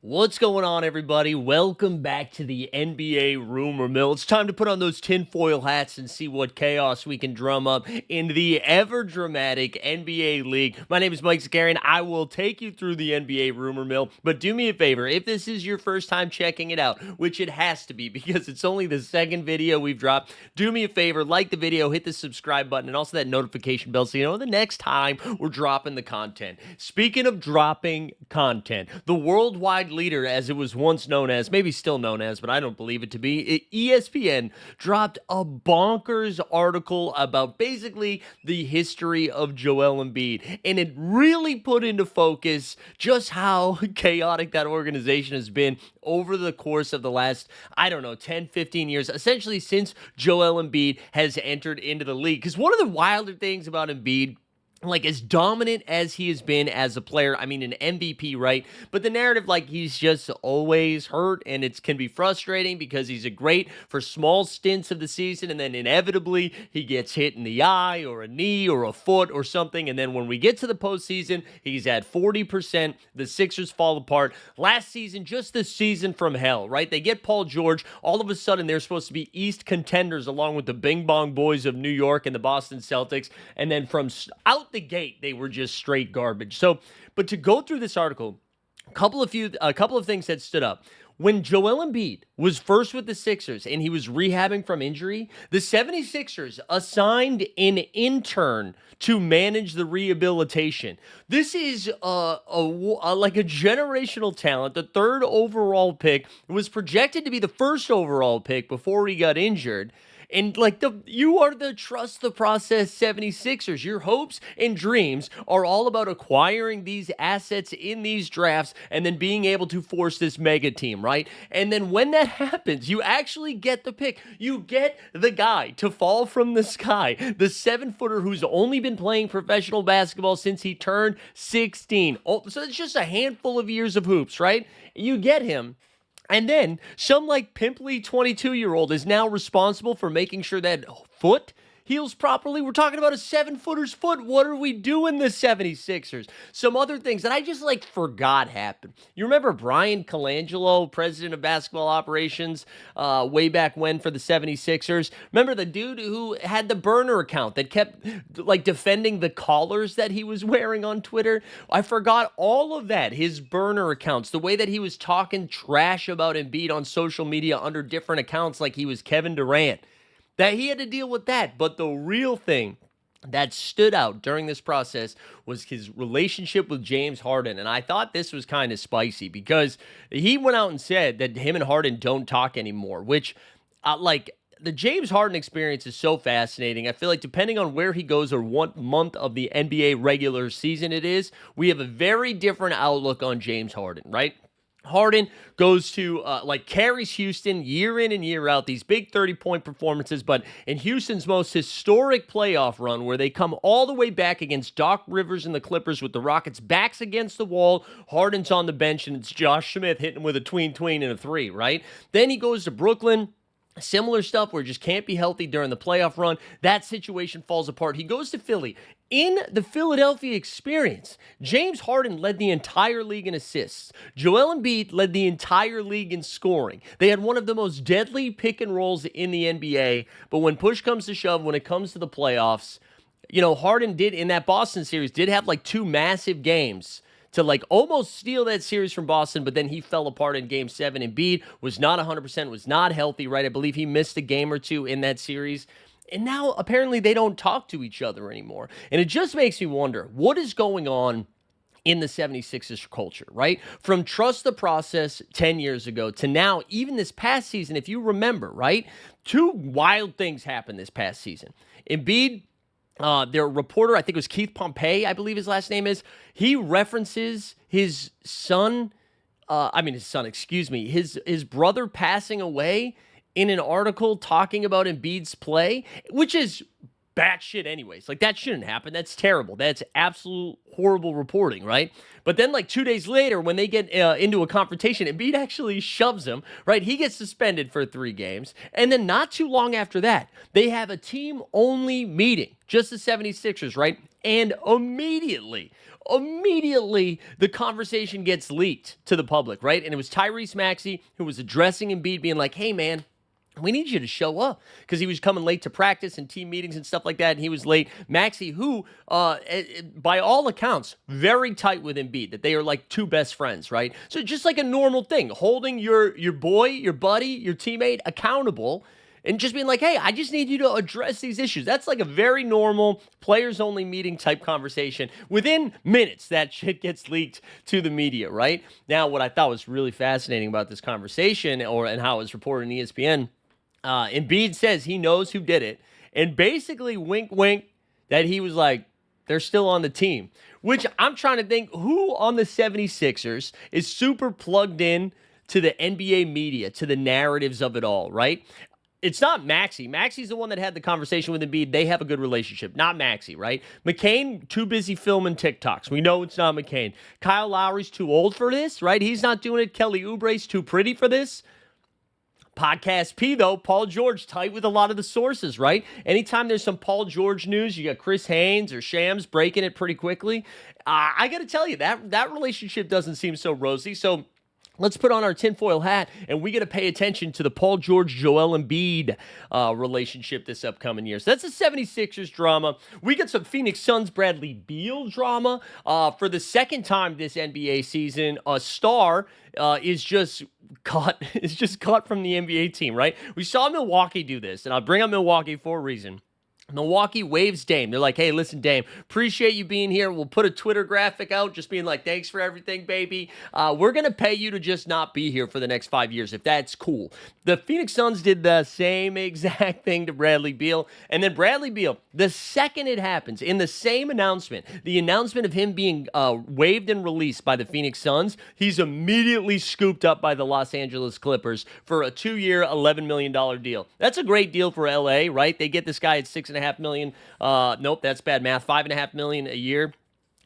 What's going on, everybody? Welcome back to the NBA Rumor Mill. It's time to put on those tinfoil hats and see what chaos we can drum up in the ever-dramatic NBA league. My name is Mike Zakarian. I will take you through the NBA Rumor Mill, but do me a favor. If this is your first time checking it out, which it has to be because it's only the second video we've dropped, do me a favor, like the video, hit the subscribe button, and also that notification bell so you know the next time we're dropping the content. Speaking of dropping content, the worldwide leader, as it was once known as, maybe still known as, but I don't believe it to be, ESPN dropped a bonkers article about basically the history of Joel Embiid, and it really put into focus just how chaotic that organization has been over the course of the last, 10, 15 years, essentially since Joel Embiid has entered into the league. Because one of the wilder things about Embiid, like, as dominant as he has been as a player, I mean, an MVP, right? But the narrative, like, he's just always hurt, and it can be frustrating because he's a great for small stints of the season, and then inevitably he gets hit in the eye or a knee or a foot or something, and then when we get to the postseason, he's at 40%. The Sixers fall apart. Last season, just the season from hell, right? They get Paul George. All of a sudden, they're supposed to be East contenders along with the Bing Bong Boys of New York and the Boston Celtics, and then from out the gate, they were just straight garbage. So, but to go through this article, a couple of things that stood up. When Joel Embiid was first with the Sixers and he was rehabbing from injury, the 76ers assigned an intern to manage the rehabilitation. This is like a generational talent. The third overall pick was projected to be the first overall pick before he got injured. And like you are the trust the process 76ers. Your hopes and dreams are all about acquiring these assets in these drafts and then being able to force this mega team, right? And then when that happens, you actually get the pick. You get the guy to fall from the sky, the 7-footer who's only been playing professional basketball since he turned 16. Oh, so it's just a handful of years of hoops, right? You get him. And then some like pimply 22-year-old is now responsible for making sure that foot heals properly. We're talking about a 7-footer's foot. What are we doing, the 76ers? Some other things that I just forgot happened. You remember Brian Colangelo, president of basketball operations, way back when for the 76ers? Remember the dude who had the burner account that kept defending the collars that he was wearing on Twitter? I forgot all of that. His burner accounts, the way that he was talking trash about Embiid on social media under different accounts like he was Kevin Durant. That he had to deal with that. But the real thing that stood out during this process was his relationship with James Harden. And I thought this was kind of spicy because he went out and said that him and Harden don't talk anymore, which, the James Harden experience is so fascinating. I feel like depending on where he goes or what month of the NBA regular season it is, we have a very different outlook on James Harden, right? Harden goes to, carries Houston year in and year out, these big 30-point performances, but in Houston's most historic playoff run where they come all the way back against Doc Rivers and the Clippers with the Rockets' backs against the wall, Harden's on the bench, and it's Josh Smith hitting with a tween and a three, right? Then he goes to Brooklyn. Similar stuff where just can't be healthy during the playoff run. That situation falls apart. He goes to Philly. In the Philadelphia experience, James Harden led the entire league in assists. Joel Embiid led the entire league in scoring. They had one of the most deadly pick and rolls in the NBA, but when push comes to shove, when it comes to the playoffs, Harden did, in that Boston series, did have two massive games to almost steal that series from Boston, but then he fell apart in Game 7. Embiid was not 100%, was not healthy, right? I believe he missed a game or two in that series. And now apparently they don't talk to each other anymore. And it just makes me wonder, what is going on in the 76ers culture, right? From trust the process 10 years ago to now, even this past season, if you remember, right? Two wild things happened this past season. Embiid, their reporter, I think it was Keith Pompey, I believe his last name is, he references his brother passing away in an article talking about Embiid's play, which is batshit anyways. That shouldn't happen. That's terrible. That's absolute horrible reporting, right? But then 2 days later, when they get into a confrontation, Embiid actually shoves him, right? He gets suspended for 3 games. And then not too long after that, they have a team-only meeting, just the 76ers, right? And immediately immediately the conversation gets leaked to the public, right? And it was Tyrese Maxey who was addressing Embiid, being like, hey, man, we need you to show up, because he was coming late to practice and team meetings and stuff like that, and he was late. Maxey, who, by all accounts, very tight with Embiid, that they are like two best friends, right? So just like a normal thing, holding your boy, your buddy, your teammate accountable, and just being like, hey, I just need you to address these issues. That's like a very normal players-only meeting type conversation. Within minutes, that shit gets leaked to the media, right? Now, what I thought was really fascinating about this conversation, and how it was reported on ESPN, Embiid says he knows who did it, and basically wink, wink, that he was like, they're still on the team, which I'm trying to think who on the 76ers is super plugged in to the NBA media, to the narratives of it all, right? It's not Maxey. Maxey's the one that had the conversation with Embiid. They have a good relationship, not Maxey, right? McCain, too busy filming TikToks. We know it's not McCain. Kyle Lowry's too old for this, right? He's not doing it. Kelly Oubre's too pretty for this. Podcast P, though, Paul George, tight with a lot of the sources, right? Anytime there's some Paul George news, you got Chris Haynes or Shams breaking it pretty quickly. I got to tell you, that relationship doesn't seem so rosy. So let's put on our tinfoil hat, and we got to pay attention to the Paul George, Joel Embiid relationship this upcoming year. So that's the 76ers drama. We got some Phoenix Suns Bradley Beal drama. For the second time this NBA season, a star is just cut from the NBA team, right? We saw Milwaukee do this, and I'll bring up Milwaukee for a reason. Milwaukee waves Dame. They're like, hey, listen, Dame, appreciate you being here. We'll put a Twitter graphic out just being like, thanks for everything, baby. We're going to pay you to just not be here for the next 5 years, if that's cool. The Phoenix Suns did the same exact thing to Bradley Beal. And then Bradley Beal, the second it happens, in the same announcement, the announcement of him being waived and released by the Phoenix Suns, he's immediately scooped up by the Los Angeles Clippers for a 2-year, $11 million deal. That's a great deal for LA, right? They get this guy at $6.5 million. Nope, that's bad math. $5.5 million a year.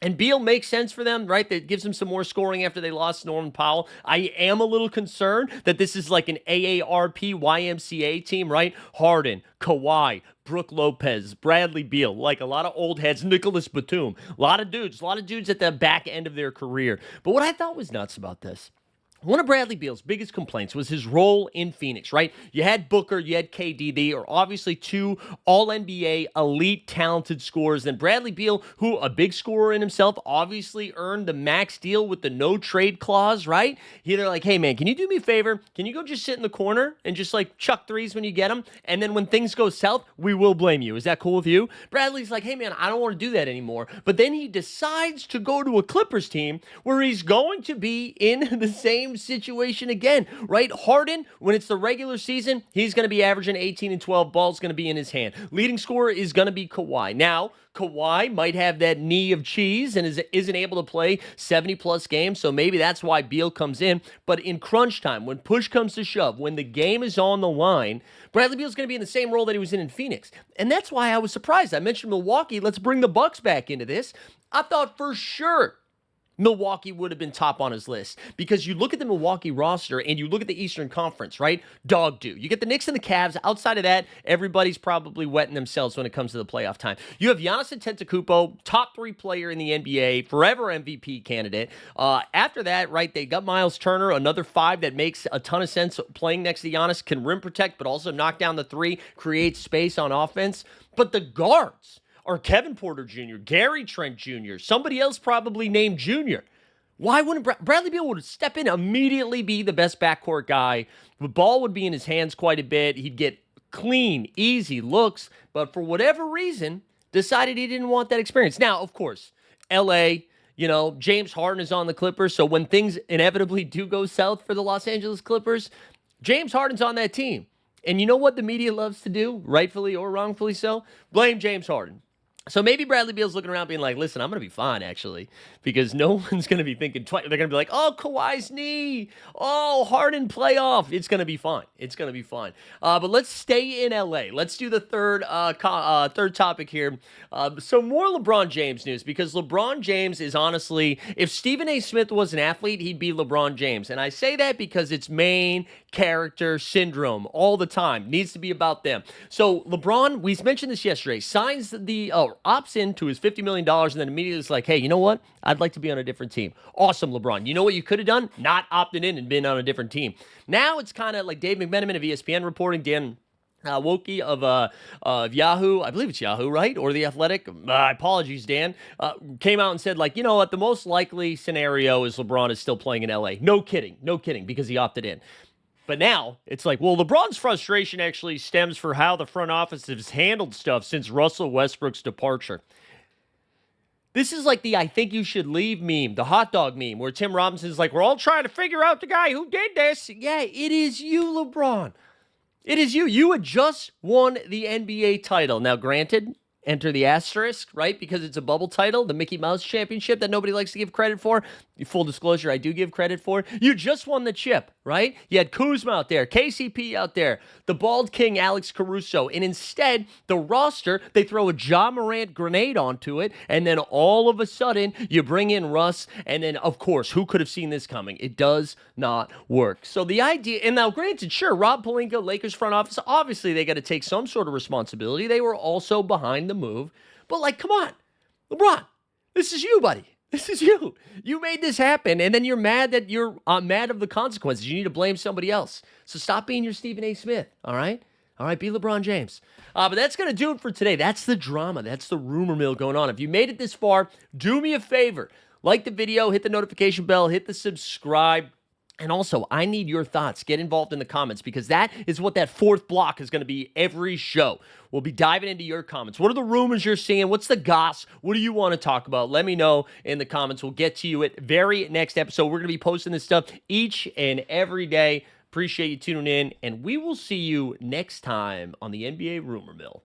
And Beal makes sense for them, right? That gives them some more scoring after they lost Norman Powell. I am a little concerned that this is like an AARP YMCA team, right? Harden, Kawhi, Brook Lopez, Bradley Beal, like a lot of old heads, Nicholas Batum, a lot of dudes at the back end of their career. But what I thought was nuts about this, one of Bradley Beal's biggest complaints was his role in Phoenix, right? You had Booker, you had KD. They are obviously two all-NBA elite talented scorers. Then Bradley Beal, who a big scorer in himself, obviously earned the max deal with the no-trade clause, right? They're like, hey, man, can you do me a favor? Can you go just sit in the corner and just like chuck threes when you get them? And then when things go south, we will blame you. Is that cool with you? Bradley's like, hey, man, I don't want to do that anymore. But then he decides to go to a Clippers team where he's going to be in the same situation again, right? Harden, when it's the regular season, he's going to be averaging 18 and 12. Ball's going to be in his hand. Leading scorer is going to be Kawhi. Now, Kawhi might have that knee of cheese and isn't able to play 70-plus games, so maybe that's why Beal comes in. But in crunch time, when push comes to shove, when the game is on the line, Bradley Beal's going to be in the same role that he was in Phoenix. And that's why I was surprised. I mentioned Milwaukee. Let's bring the Bucks back into this. I thought for sure Milwaukee would have been top on his list, because you look at the Milwaukee roster and you look at the Eastern Conference, right? Dog do. You get the Knicks and the Cavs. Outside of that, everybody's probably wetting themselves when it comes to the playoff time. You have Giannis Antetokounmpo, top 3 player in the NBA, forever MVP candidate. After that, right, they got Miles Turner, another 5 that makes a ton of sense playing next to Giannis, can rim protect, but also knock down the 3, create space on offense. But the guards or Kevin Porter Jr., Gary Trent Jr., somebody else probably named Jr. Why wouldn't Bradley Beal would step in, immediately be the best backcourt guy? The ball would be in his hands quite a bit. He'd get clean, easy looks, but for whatever reason, decided he didn't want that experience. Now, of course, LA, James Harden is on the Clippers, so when things inevitably do go south for the Los Angeles Clippers, James Harden's on that team. And you know what the media loves to do, rightfully or wrongfully so? Blame James Harden. So maybe Bradley Beal's looking around being like, listen, I'm going to be fine, actually, because no one's going to be thinking twice. They're going to be like, oh, Kawhi's knee. Oh, Harden playoff. It's going to be fine. It's going to be fine. But let's stay in L.A. Let's do the third topic here. So more LeBron James news, because LeBron James is honestly, if Stephen A. Smith was an athlete, he'd be LeBron James. And I say that because it's main character syndrome all the time. Needs to be about them. So LeBron, we mentioned this yesterday, signs opts into his $50 million and then immediately is like, hey, you know what? I'd like to be on a different team. Awesome, LeBron. You know what you could have done? Not opted in and been on a different team. Now it's kind of like Dave McMenamin of ESPN reporting, Dan Wokey of Yahoo, I believe it's Yahoo, right? Or The Athletic. Apologies, Dan. Came out and said, like, you know what? The most likely scenario is LeBron is still playing in LA. No kidding, because he opted in. But now it's like, well, LeBron's frustration actually stems for how the front office has handled stuff since Russell Westbrook's departure. This is like the I think you should leave meme, the hot dog meme, where Tim Robinson's like, we're all trying to figure out the guy who did this. Yeah, it is you, LeBron. It is you. You had just won the NBA title. Now, granted, enter the asterisk, right? Because it's a bubble title, the Mickey Mouse Championship that nobody likes to give credit for. Full disclosure, I do give credit for. You just won the chip, right? You had Kuzma out there, KCP out there, the bald king Alex Caruso, and instead, the roster, they throw a Ja Morant grenade onto it, and then all of a sudden, you bring in Russ, and then, of course, who could have seen this coming? It does not work. So the idea, and now granted, sure, Rob Pelinka, Lakers front office, obviously they got to take some sort of responsibility. They were also behind the move, but like, come on, LeBron, this is you, buddy. This is you. You made this happen, and then you're mad that you're mad of the consequences. You need to blame somebody else. So stop being your Stephen A. Smith, all right? All right, be LeBron James. But that's going to do it for today. That's the drama. That's the rumor mill going on. If you made it this far, do me a favor. Like the video, hit the notification bell, hit the subscribe. And also, I need your thoughts. Get involved in the comments because that is what that fourth block is going to be every show. We'll be diving into your comments. What are the rumors you're seeing? What's the goss? What do you want to talk about? Let me know in the comments. We'll get to you at very next episode. We're going to be posting this stuff each and every day. Appreciate you tuning in, and we will see you next time on the NBA Rumor Mill.